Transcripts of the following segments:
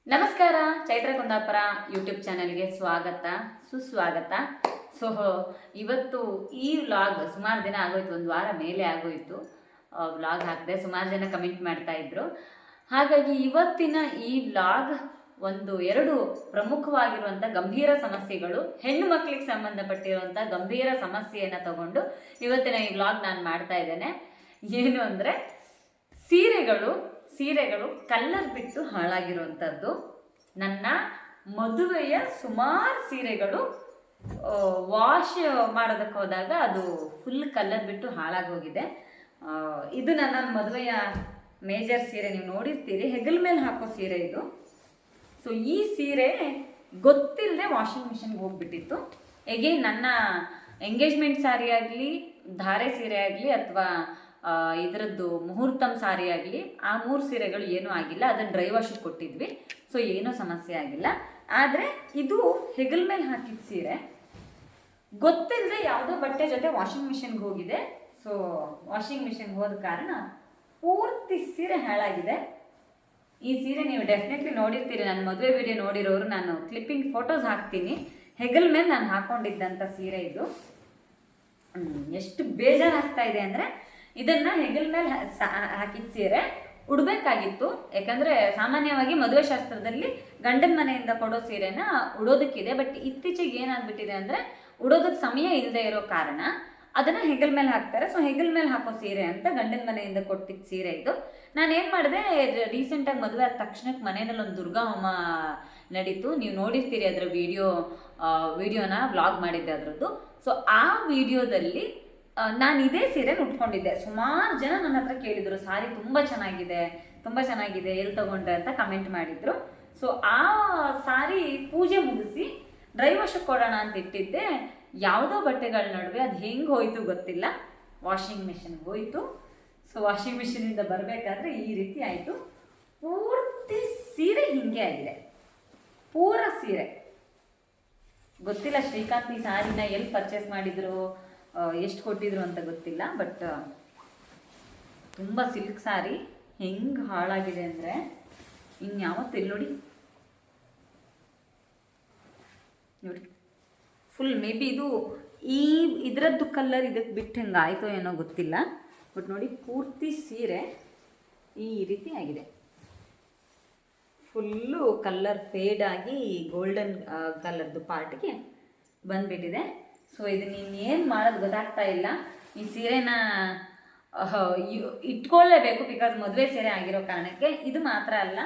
ನಮಸ್ಕಾರ. ಚೈತ್ರ ಕುಂದಾಪುರ ಯೂಟ್ಯೂಬ್ ಚಾನೆಲ್ಗೆ ಸ್ವಾಗತ ಸುಸ್ವಾಗತ. ಸೊ ಇವತ್ತು ಈ ವ್ಲಾಗ್ ಸುಮಾರು ದಿನ ಆಗೋಯ್ತು, ಒಂದು ವಾರ ಮೇಲೆ ಆಗೋಯ್ತು ವ್ಲಾಗ್ ಹಾಕಿದೆ. ಸುಮಾರು ಜನ ಕಮೆಂಟ್ ಮಾಡ್ತಾ ಇದ್ರು. ಹಾಗಾಗಿ ಇವತ್ತಿನ ಈ ವ್ಲಾಗ್ ಎರಡು ಪ್ರಮುಖವಾಗಿರುವಂಥ ಗಂಭೀರ ಸಮಸ್ಯೆಗಳು, ಹೆಣ್ಣು ಮಕ್ಕಳಿಗೆ ಸಂಬಂಧಪಟ್ಟಿರುವಂಥ ಗಂಭೀರ ಸಮಸ್ಯೆಯನ್ನು ತಗೊಂಡು ಇವತ್ತಿನ ಈ ವ್ಲಾಗ್ ನಾನು ಮಾಡ್ತಾ ಇದ್ದೇನೆ. ಏನು ಅಂದರೆ ಸೀರೆಗಳು ಕಲ್ಲರ್ ಬಿಟ್ಟು ಹಾಳಾಗಿರುವಂಥದ್ದು. ನನ್ನ ಮದುವೆಯ ಸುಮಾರು ಸೀರೆಗಳು ವಾಶ್ ಮಾಡೋದಕ್ಕೆ ಹೋದಾಗ ಅದು ಫುಲ್ ಕಲ್ಲರ್ ಬಿಟ್ಟು ಹಾಳಾಗೋಗಿದೆ. ಇದು ನನ್ನ ಮದುವೆಯ ಮೇಜರ್ ಸೀರೆ, ನೀವು ನೋಡಿರ್ತೀರಿ, ಹೆಗಲ ಮೇಲೆ ಹಾಕೋ ಸೀರೆ ಇದು. ಸೊ ಈ ಸೀರೆ ಗೊತ್ತಿಲ್ಲದೆ ವಾಷಿಂಗ್ ಮಿಷಿನ್ಗೆ ಹೋಗ್ಬಿಟ್ಟಿತ್ತು. ಹೇಗೆ ನನ್ನ ಎಂಗೇಜ್ಮೆಂಟ್ ಸಾರಿ ಆಗಲಿ, ಧಾರೆ ಸೀರೆ ಆಗಲಿ, ಅಥವಾ ಇದರದ್ದು ಮುಹೂರ್ತಮ್ ಸಾರಿ ಆಗಲಿ, ಆ 3 ಸೀರೆಗಳು ಏನೂ ಆಗಿಲ್ಲ. ಅದನ್ನು ಡ್ರೈ ವಾಶಿಗೆ ಕೊಟ್ಟಿದ್ವಿ, ಸೊ ಏನೂ ಸಮಸ್ಯೆ ಆಗಿಲ್ಲ. ಆದರೆ ಇದು ಹೆಗಲ ಮೇಲೆ ಹಾಕಿದ ಸೀರೆ ಗೊತ್ತಿಲ್ಲದೆ ಯಾವುದೋ ಬಟ್ಟೆ ಜೊತೆ ವಾಷಿಂಗ್ ಮಿಷಿನ್ಗೆ ಹೋಗಿದೆ. ಸೊ ವಾಷಿಂಗ್ ಮಿಷಿನ್ಗೆ ಹೋದ ಕಾರಣ ಪೂರ್ತಿ ಸೀರೆ ಹಾಳಾಗಿದೆ. ಈ ಸೀರೆ ನೀವು ಡೆಫಿನೆಟ್ಲಿ ನೋಡಿರ್ತೀರಿ, ನನ್ನ ಮದುವೆ ವಿಡಿಯೋ ನೋಡಿರೋರು. ನಾನು ಕ್ಲಿಪ್ಪಿಂಗ್ ಫೋಟೋಸ್ ಹಾಕ್ತೀನಿ. ಹೆಗಲ ಮೇಲೆ ನಾನು ಹಾಕ್ಕೊಂಡಿದ್ದಂಥ ಸೀರೆ ಇದು. ಎಷ್ಟು ಬೇಜಾರಾಗ್ತಾ ಇದೆ ಅಂದರೆ, ಇದನ್ನು ಹೆಗಲ ಮೇಲೆ ಹಾಕಿದ ಸೀರೆ ಉಡಬೇಕಾಗಿತ್ತು. ಯಾಕಂದರೆ ಸಾಮಾನ್ಯವಾಗಿ ಮದುವೆ ಶಾಸ್ತ್ರದಲ್ಲಿ ಗಂಡನ ಮನೆಯಿಂದ ಕೊಡೋ ಸೀರೆನ ಉಡೋದಕ್ಕಿದೆ. ಬಟ್ ಇತ್ತೀಚೆಗೆ ಏನಾಗ್ಬಿಟ್ಟಿದೆ ಅಂದರೆ, ಉಡೋದಕ್ಕೆ ಸಮಯ ಇಲ್ಲದೆ ಇರೋ ಕಾರಣ ಅದನ್ನು ಹೆಗಲ ಮೇಲೆ ಹಾಕ್ತಾರೆ. ಸೊ ಹೆಗಲ ಮೇಲೆ ಹಾಕೋ ಸೀರೆ ಅಂತ ಗಂಡನ ಮನೆಯಿಂದ ಕೊಟ್ಟಿದ್ದ ಸೀರೆ ಇದು. ನಾನೇನು ಮಾಡಿದೆ, ರೀಸೆಂಟಾಗಿ ಮದುವೆ ಆದ ತಕ್ಷಣಕ್ಕೆ ಮನೆಯಲ್ಲಿ ಒಂದು ದುರ್ಗಾ ಹೋಮ ನಡೀತು. ನೀವು ನೋಡಿರ್ತೀರಿ ಅದರ ವಿಡಿಯೋನ ವ್ಲಾಗ್ ಮಾಡಿದ್ದೆ ಅದರದ್ದು. ಸೊ ಆ ವಿಡಿಯೋದಲ್ಲಿ ನಾನು ಇದೇ ಸೀರೆ ಉಟ್ಕೊಂಡಿದ್ದೆ. ಸುಮಾರು ಜನ ನನ್ನ ಹತ್ರ ಕೇಳಿದರು, ಸಾರಿ ತುಂಬ ಚೆನ್ನಾಗಿದೆ, ಎಲ್ಲಿ ತಗೊಂಡ್ರೆ ಅಂತ ಕಮೆಂಟ್ ಮಾಡಿದರು. ಸೊ ಆ ಸಾರಿ ಪೂಜೆ ಮುಗಿಸಿ ಡ್ರೈ ವಾಶಕ್ಕೆ ಕೊಡೋಣ ಅಂತ ಇಟ್ಟಿದ್ದೆ. ಯಾವುದೋ ಬಟ್ಟೆಗಳ ನಡುವೆ ಅದು ಹೆಂಗೆ ಹೋಯಿತು ಗೊತ್ತಿಲ್ಲ, ವಾಷಿಂಗ್ ಮಿಷಿನ್ಗೆ ಹೋಯಿತು. ಸೊ ವಾಷಿಂಗ್ ಮಿಷಿನಿಂದ ಬರಬೇಕಾದ್ರೆ ಈ ರೀತಿ ಆಯಿತು. ಪೂರ್ತಿ ಸೀರೆ ಹಿಂಗೆ ಆಗಿದೆ, ಪೂರ ಸೀರೆ. ಗೊತ್ತಿಲ್ಲ ಶ್ರೀಕಾಂತ್ ಈ ಸಾರಿನ ಎಲ್ಲಿ ಪರ್ಚೇಸ್ ಮಾಡಿದ್ರು, ಎಷ್ಟು ಕೊಟ್ಟಿದ್ರು ಅಂತ ಗೊತ್ತಿಲ್ಲ. ಬಟ್ ತುಂಬ ಸಿಲ್ಕ್ ಸಾರಿ ಹೆಂಗೆ ಹಾಳಾಗಿದೆ ಅಂದರೆ, ಇನ್ಯಾವತ್ತು ಇಲ್ಲಿ ನೋಡಿ ಫುಲ್ ಮೇ ಬಿ ಇದು ಇದರದ್ದು ಕಲ್ಲರ್ ಇದಕ್ಕೆ ಬಿಟ್ಟು ಹೆಂಗೆ ಆಯಿತೋ ಏನೋ ಗೊತ್ತಿಲ್ಲ. ಬಟ್ ನೋಡಿ ಪೂರ್ತಿ ಸೀರೆ ಈ ರೀತಿ ಆಗಿದೆ. ಫುಲ್ಲು ಕಲ್ಲರ್ ಫೇಡ್ ಆಗಿ ಗೋಲ್ಡನ್ ಕಲರ್ದು ಪಾರ್ಟ್ಗೆ ಬಂದುಬಿಟ್ಟಿದೆ. ಸೊ ಇದನ್ನ ಇನ್ನೇನು ಮಾಡೋದು ಗೊತ್ತಾಗ್ತಾ ಇಲ್ಲ. ಈ ಸೀರೆನ ಇಟ್ಕೊಳ್ಳೇಬೇಕು, ಬಿಕಾಸ್ ಮದುವೆ ಸೀರೆ ಆಗಿರೋ ಕಾರಣಕ್ಕೆ. ಇದು ಮಾತ್ರ ಅಲ್ಲ,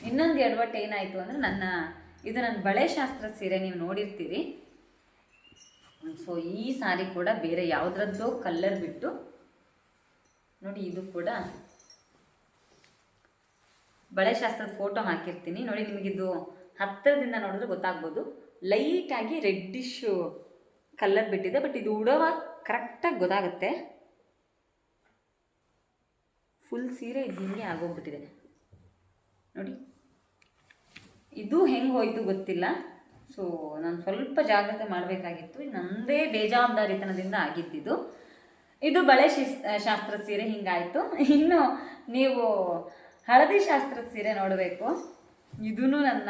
ಇನ್ನೊಂದು ಎಡವಟ್ಟು ಏನಾಯಿತು ಅಂದರೆ, ನನ್ನ ಬಳೆ ಶಾಸ್ತ್ರ ಸೀರೆ ನೀವು ನೋಡಿರ್ತೀರಿ. ಸೊ ಈ ಸಾರಿ ಕೂಡ ಬೇರೆ ಯಾವುದ್ರದ್ದೋ ಕಲ್ಲರ್ ಬಿಟ್ಟು ನೋಡಿ, ಇದು ಕೂಡ ಬಳೆ ಶಾಸ್ತ್ರದ ಫೋಟೋ ಹಾಕಿರ್ತೀನಿ ನೋಡಿ. ನಿಮಗಿದು ಹತ್ತಿರದಿಂದ ನೋಡಿದ್ರೆ ಗೊತ್ತಾಗ್ಬೋದು, ಲೈಟಾಗಿ ರೆಡ್ಡಿಶು ಕಲ್ಲರ್ ಬಿಟ್ಟಿದೆ. ಬಟ್ ಇದು ಉಡೋವಾಗ ಕರೆಕ್ಟಾಗಿ ಗೊತ್ತಾಗುತ್ತೆ. ಫುಲ್ ಸೀರೆ ಇದು ಹಿಂಗೆ ಆಗೋಗ್ಬಿಟ್ಟಿದೆ ನೋಡಿ. ಇದು ಹೆಂಗೆ ಹೋಯ್ತು ಗೊತ್ತಿಲ್ಲ. ಸೊ ನಾನು ಸ್ವಲ್ಪ ಜಾಗ್ರತೆ ಮಾಡಬೇಕಾಗಿತ್ತು. ನನ್ನದೇ ಬೇಜವಾಬ್ದಾರಿತನದಿಂದ ಆಗಿದ್ದಿದ್ದು. ಇದು ಬಳೆ ಶಾಸ್ತ್ರದ ಸೀರೆ ಹಿಂಗಾಯಿತು. ಇನ್ನು ನೀವು ಹಳದಿ ಶಾಸ್ತ್ರದ ಸೀರೆ ನೋಡಬೇಕು. ಇದೂ ನನ್ನ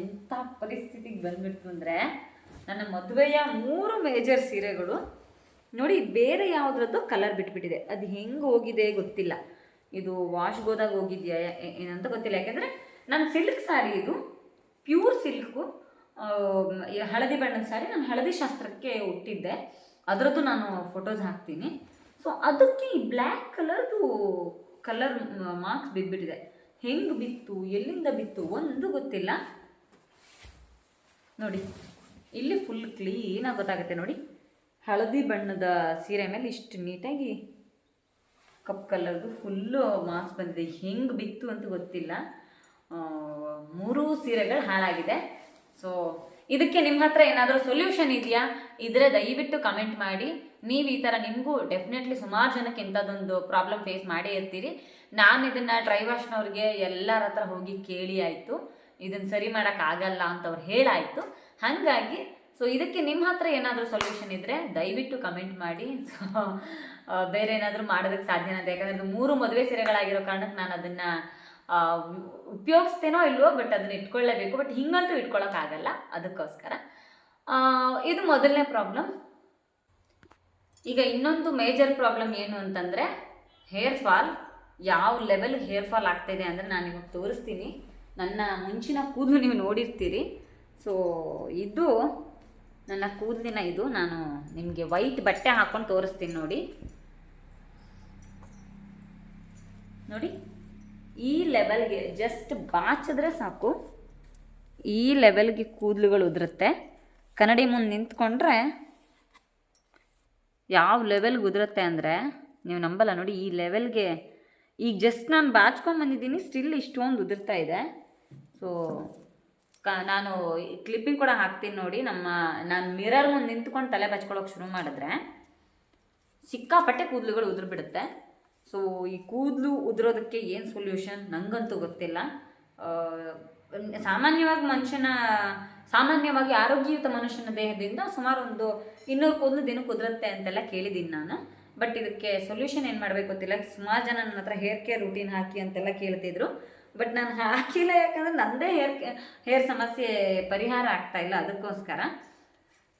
ಎಂಥ ಪರಿಸ್ಥಿತಿಗೆ ಬಂದ್ಬಿಡ್ತು ಅಂದರೆ, ನನ್ನ ಮದುವೆಯ 3 ಮೇಜರ್ ಸೀರೆಗಳು ನೋಡಿ ಬೇರೆ ಯಾವುದ್ರದ್ದು ಕಲರ್ ಬಿಟ್ಬಿಟ್ಟಿದೆ. ಅದು ಹೆಂಗೆ ಹೋಗಿದೆ ಗೊತ್ತಿಲ್ಲ. ಇದು ವಾಶ್ಗೆ ಹೋದಾಗ ಹೋಗಿದೆಯಾ ಏನಂತ ಗೊತ್ತಿಲ್ಲ. ಯಾಕೆಂದರೆ ನನ್ನ ಸಿಲ್ಕ್ ಸಾರಿ, ಇದು ಪ್ಯೂರ್ ಸಿಲ್ಕು, ಹಳದಿ ಬಣ್ಣದ ಸಾರಿ. ನಾನು ಹಳದಿ ಶಾಸ್ತ್ರಕ್ಕೆ ಉಟ್ಟಿದ್ದೆ, ಅದರದ್ದು ನಾನು ಫೋಟೋಸ್ ಹಾಕ್ತೀನಿ. ಸೊ ಅದಕ್ಕೆ ಈ ಬ್ಲ್ಯಾಕ್ ಕಲರ್ ಮಾರ್ಕ್ಸ್ ಬಿದ್ದುಬಿಟ್ಟಿದೆ. ಹೆಂಗೆ ಬಿತ್ತು, ಎಲ್ಲಿಂದ ಬಿತ್ತು ಒಂದು ಗೊತ್ತಿಲ್ಲ. ನೋಡಿ ಇಲ್ಲಿ ಫುಲ್ ಕ್ಲೀನಾಗಿ ಗೊತ್ತಾಗುತ್ತೆ ನೋಡಿ. ಹಳದಿ ಬಣ್ಣದ ಸೀರೆ ಮೇಲೆ ಇಷ್ಟು ನೀಟಾಗಿ ಕಪ್ ಕಲರ್ದು ಫುಲ್ಲು ಮಾರ್ಕ್ಸ್ ಬಂದಿದೆ. ಹೆಂಗೆ ಬಿತ್ತು ಅಂತ ಗೊತ್ತಿಲ್ಲ. 3 ಸೀರೆಗಳು ಹಾಳಾಗಿದೆ. ಸೊ ಇದಕ್ಕೆ ನಿಮ್ಮ ಹತ್ರ ಏನಾದರೂ ಸೊಲ್ಯೂಷನ್ ಇದೆಯಾ ಇದ್ರೆ ದಯವಿಟ್ಟು ಕಮೆಂಟ್ ಮಾಡಿ. ನೀವು ಈ ಥರ ನಿಮಗೂ ಡೆಫಿನೆಟ್ಲಿ ಸುಮಾರು ಜನಕ್ಕೆ ಇಂಥದ್ದೊಂದು ಪ್ರಾಬ್ಲಮ್ ಫೇಸ್ ಮಾಡೇ ಇರ್ತೀರಿ. ನಾನು ಇದನ್ನು ಡ್ರೈ ವಾಶ್ನವ್ರಿಗೆ ಎಲ್ಲರ ಹತ್ರ ಹೋಗಿ ಕೇಳಿ ಆಯಿತು, ಇದನ್ನು ಸರಿ ಮಾಡೋಕ್ಕಾಗಲ್ಲ ಅಂತವ್ರು ಹೇಳಾಯಿತು. ಹಾಗಾಗಿ ಸೊ ಇದಕ್ಕೆ ನಿಮ್ಮ ಹತ್ರ ಏನಾದರೂ ಸೊಲ್ಯೂಷನ್ ಇದ್ದರೆ ದಯವಿಟ್ಟು ಕಮೆಂಟ್ ಮಾಡಿ. ಸೊ ಬೇರೆ ಏನಾದರೂ ಮಾಡೋದಕ್ಕೆ ಸಾಧ್ಯನಂತೆ. ಯಾಕಂದರೆ ಅದು 3 ಮದುವೆ ಸೀರೆಗಳಾಗಿರೋ ಕಾರಣಕ್ಕೆ ನಾನು ಅದನ್ನು ಉಪಯೋಗಿಸ್ತೇನೋ ಇಲ್ವೋ, ಬಟ್ ಅದನ್ನ ಇಟ್ಕೊಳ್ಳೇಬೇಕು. ಬಟ್ ಹಿಂಗಂತೂ ಇಟ್ಕೊಳ್ಳೋಕ್ಕಾಗಲ್ಲ, ಅದಕ್ಕೋಸ್ಕರ ಇದು ಮೊದಲನೇ ಪ್ರಾಬ್ಲಮ್. ಈಗ ಇನ್ನೊಂದು ಮೇಜರ್ ಪ್ರಾಬ್ಲಮ್ ಏನು ಅಂತಂದರೆ ಹೇರ್ ಫಾಲ್. ಯಾವ ಲೆವೆಲ್ಗೆ ಹೇರ್ ಫಾಲ್ ಆಗ್ತಾಯಿದೆ ಅಂದರೆ ನಾನು ನಿಮಗೆ ತೋರಿಸ್ತೀನಿ. ನನ್ನ ಮುಂಚಿನ ಕೂದಲು ನೀವು ನೋಡಿರ್ತೀರಿ. ಸೊ ಇದು ನನ್ನ ಕೂದಲಿನ ಇದು. ನಾನು ನಿಮಗೆ ವೈಟ್ ಬಟ್ಟೆ ಹಾಕ್ಕೊಂಡು ತೋರಿಸ್ತೀನಿ ನೋಡಿ. ನೋಡಿ, ಈ ಲೆವೆಲ್ಗೆ ಜಸ್ಟ್ ಬಾಚಿದ್ರೆ ಸಾಕು, ಈ ಲೆವೆಲ್ಗೆ ಕೂದಲುಗಳು ಉದುರುತ್ತೆ. ಕನ್ನಡಿ ಮುಂದೆ ನಿಂತ್ಕೊಂಡ್ರೆ ಯಾವ ಲೆವೆಲ್ಗೆ ಉದುರುತ್ತೆ ಅಂದರೆ ನೀವು ನಂಬಲ್ಲ. ನೋಡಿ, ಈ ಲೆವೆಲ್ಗೆ ಈಗ ಜಸ್ಟ್ ನಾನು ಬಾಚ್ಕೊಂಡ್ಬಂದಿದ್ದೀನಿ, ಸ್ಟಿಲ್ ಇಷ್ಟೊಂದು ಉದುರ್ತಾ ಇದೆ. ಸೊ ನಾನು ಕ್ಲಿಪ್ಪಿಂಗ್ ಕೂಡ ಹಾಕ್ತೀನಿ ನೋಡಿ. ನಾನು ಮಿರರ್ ಮುಂದೆ ನಿಂತ್ಕೊಂಡು ತಲೆ ಬಚ್ಕೊಳ್ಳೋಕೆ ಶುರು ಮಾಡಿದ್ರೆ ಸಿಕ್ಕಾಪಟ್ಟೆ ಕೂದಲುಗಳು ಉದುರ್ಬಿಡುತ್ತೆ. ಸೊ ಈ ಕೂದಲು ಉದುರೋದಕ್ಕೆ ಏನು ಸೊಲ್ಯೂಷನ್ ನನಗಂತೂ ಗೊತ್ತಿಲ್ಲ. ಸಾಮಾನ್ಯವಾಗಿ ಆರೋಗ್ಯಯುತ ಮನುಷ್ಯನ ದೇಹದಿಂದ ಸುಮಾರು ಒಂದು 200 ಕೂದಲು ದಿನಕ್ಕೆ ಉದುರುತ್ತೆ ಅಂತೆಲ್ಲ ಕೇಳಿದ್ದೀನಿ ನಾನು. ಬಟ್ ಇದಕ್ಕೆ ಸೊಲ್ಯೂಷನ್ ಏನು ಮಾಡಬೇಕು ಗೊತ್ತಿಲ್ಲ. ಸುಮಾರು ಜನ ನನ್ನ ಹತ್ರ ಹೇರ್ ಕೇರ್ ರೂಟೀನ್ ಹಾಕಿ ಅಂತೆಲ್ಲ ಕೇಳ್ತಿದ್ರು. ಬಟ್ ನಾನು ಹಾಕಿಲ್ಲ, ಯಾಕಂದರೆ ನನ್ನದೇ ಹೇರ್ ಸಮಸ್ಯೆ ಪರಿಹಾರ ಆಗ್ತಾಯಿಲ್ಲ. ಅದಕ್ಕೋಸ್ಕರ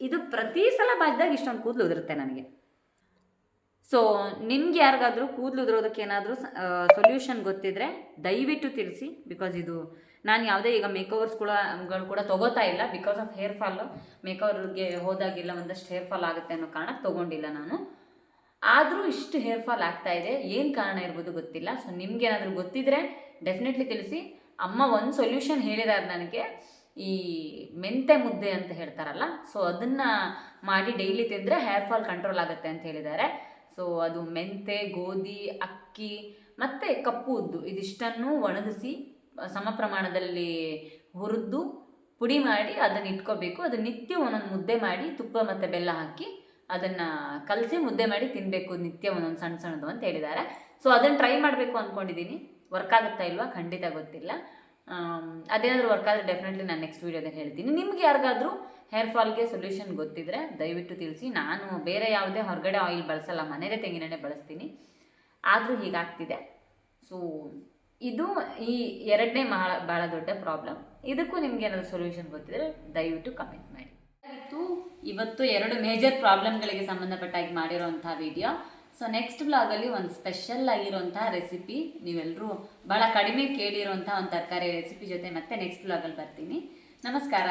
ಇದು ಪ್ರತಿ ಸಲ ಬಾಚಿದಾಗ ಇಷ್ಟೊಂದು ಕೂದಲು ಉದುರುತ್ತೆ ನನಗೆ. ಸೊ ನಿಮ್ಗೆ ಯಾರಿಗಾದರೂ ಕೂದಲು ಉದುರೋದಕ್ಕೆ ಏನಾದರೂ ಸೊಲ್ಯೂಷನ್ ಗೊತ್ತಿದ್ದರೆ ದಯವಿಟ್ಟು ತಿಳಿಸಿ. ಬಿಕಾಸ್ ಇದು ನಾನು ಯಾವುದೇ ಈಗ ಮೇಕವರ್ಸ್ಗಳು ಕೂಡ ತೊಗೋತಾ ಇಲ್ಲ. Because of hair fall. ಮೇಕವರ್ಗೆ ಹೋದಾಗಿಲ್ಲ ಒಂದಷ್ಟು ಹೇರ್ ಫಾಲ್ ಆಗುತ್ತೆ ಅನ್ನೋ ಕಾರಣಕ್ಕೆ ತೊಗೊಂಡಿಲ್ಲ ನಾನು. ಆದರೂ ಇಷ್ಟು ಹೇರ್ ಫಾಲ್ ಆಗ್ತಾಯಿದೆ, ಏನು ಕಾರಣ ಇರ್ಬೋದು ಗೊತ್ತಿಲ್ಲ. ಸೊ ನಿಮ್ಗೇನಾದರೂ ಗೊತ್ತಿದ್ದರೆ ಡೆಫಿನೆಟ್ಲಿ ತಿಳಿಸಿ. ಅಮ್ಮ ಒಂದು ಸೊಲ್ಯೂಷನ್ ಹೇಳಿದ್ದಾರೆ ನನಗೆ, ಈ ಮೆಂತೆ ಮುದ್ದೆ ಅಂತ ಹೇಳ್ತಾರಲ್ಲ, ಸೊ ಅದನ್ನು ಮಾಡಿ ಡೈಲಿ ತಿಂದರೆ ಹೇರ್ ಫಾಲ್ ಕಂಟ್ರೋಲ್ ಆಗುತ್ತೆ ಅಂತ ಹೇಳಿದ್ದಾರೆ. ಸೊ ಅದು ಮೆಂತೆ, ಗೋಧಿ, ಅಕ್ಕಿ ಮತ್ತು ಕಪ್ಪು ಉದ್ದು ಇದಿಷ್ಟನ್ನು ಒಣಗಿಸಿ ಸಮ ಪ್ರಮಾಣದಲ್ಲಿ ಹುರಿದು ಪುಡಿ ಮಾಡಿ ಅದನ್ನು ಇಟ್ಕೋಬೇಕು. ಅದು ನಿತ್ಯ ಒಂದೊಂದು ಮುದ್ದೆ ಮಾಡಿ ತುಪ್ಪ ಮತ್ತು ಬೆಲ್ಲ ಹಾಕಿ ಅದನ್ನು ಕಲಸಿ ಮುದ್ದೆ ಮಾಡಿ ತಿನ್ನಬೇಕು ನಿತ್ಯ ಒಂದೊಂದು ಸಣ್ಣ ಸಣ್ಣದು ಅಂತ ಹೇಳಿದ್ದಾರೆ. ಸೊ ಅದನ್ನು ಟ್ರೈ ಮಾಡಬೇಕು ಅಂದ್ಕೊಂಡಿದ್ದೀನಿ. ವರ್ಕ್ ಆಗುತ್ತಾ ಇಲ್ವಾ ಖಂಡಿತ ಗೊತ್ತಿಲ್ಲ. ಅದೇನಾದರೂ ವರ್ಕ್ ಆದರೆ ಡೆಫಿನೆಟ್ಲಿ ನಾನು ನೆಕ್ಸ್ಟ್ ವೀಡಿಯೋದಲ್ಲಿ ಹೇಳ್ತೀನಿ. ನಿಮ್ಗೆ ಯಾರಿಗಾದರೂ ಹೇರ್ ಫಾಲ್ಗೆ ಸೊಲ್ಯೂಷನ್ ಗೊತ್ತಿದ್ದರೆ ದಯವಿಟ್ಟು ತಿಳಿಸಿ. ನಾನು ಬೇರೆ ಯಾವುದೇ ಹೊರಗಡೆ ಆಯಿಲ್ ಬಳಸಲ್ಲ, ಮನೆಯದೇ ತೆಂಗಿನೆಣ್ಣೆ ಬಳಸ್ತೀನಿ. ಆದರೂ ಹೀಗಾಗ್ತಿದೆ. ಸೊ ಇದು ಈ ಎರಡನೇ ಭಾಳ ದೊಡ್ಡ ಪ್ರಾಬ್ಲಮ್. ಇದಕ್ಕೂ ನಿಮ್ಗೆ ಏನಾದರೂ ಸೊಲ್ಯೂಷನ್ ಗೊತ್ತಿದ್ದರೆ ದಯವಿಟ್ಟು ಕಮೆಂಟ್ ಮಾಡಿ. ಇವತ್ತು 2 ಮೇಜರ್ ಪ್ರಾಬ್ಲಮ್ಗಳಿಗೆ ಸಂಬಂಧಪಟ್ಟಾಗಿ ಮಾಡಿರೋಂಥ ವಿಡಿಯೋ. ಸೊ ನೆಕ್ಸ್ಟ್ ವ್ಲಾಗಲ್ಲಿ ಒಂದು ಸ್ಪೆಷಲ್ ಆಗಿರೋಂಥ ರೆಸಿಪಿ, ನೀವೆಲ್ಲರೂ ಭಾಳ ಕಡಿಮೆ ಕೇಳಿರೋಂಥ ಒಂದು ತರಕಾರಿ ರೆಸಿಪಿ ಜೊತೆ ಮತ್ತೆ ನೆಕ್ಸ್ಟ್ ವ್ಲಾಗಲ್ಲಿ ಬರ್ತೀನಿ. ನಮಸ್ಕಾರ.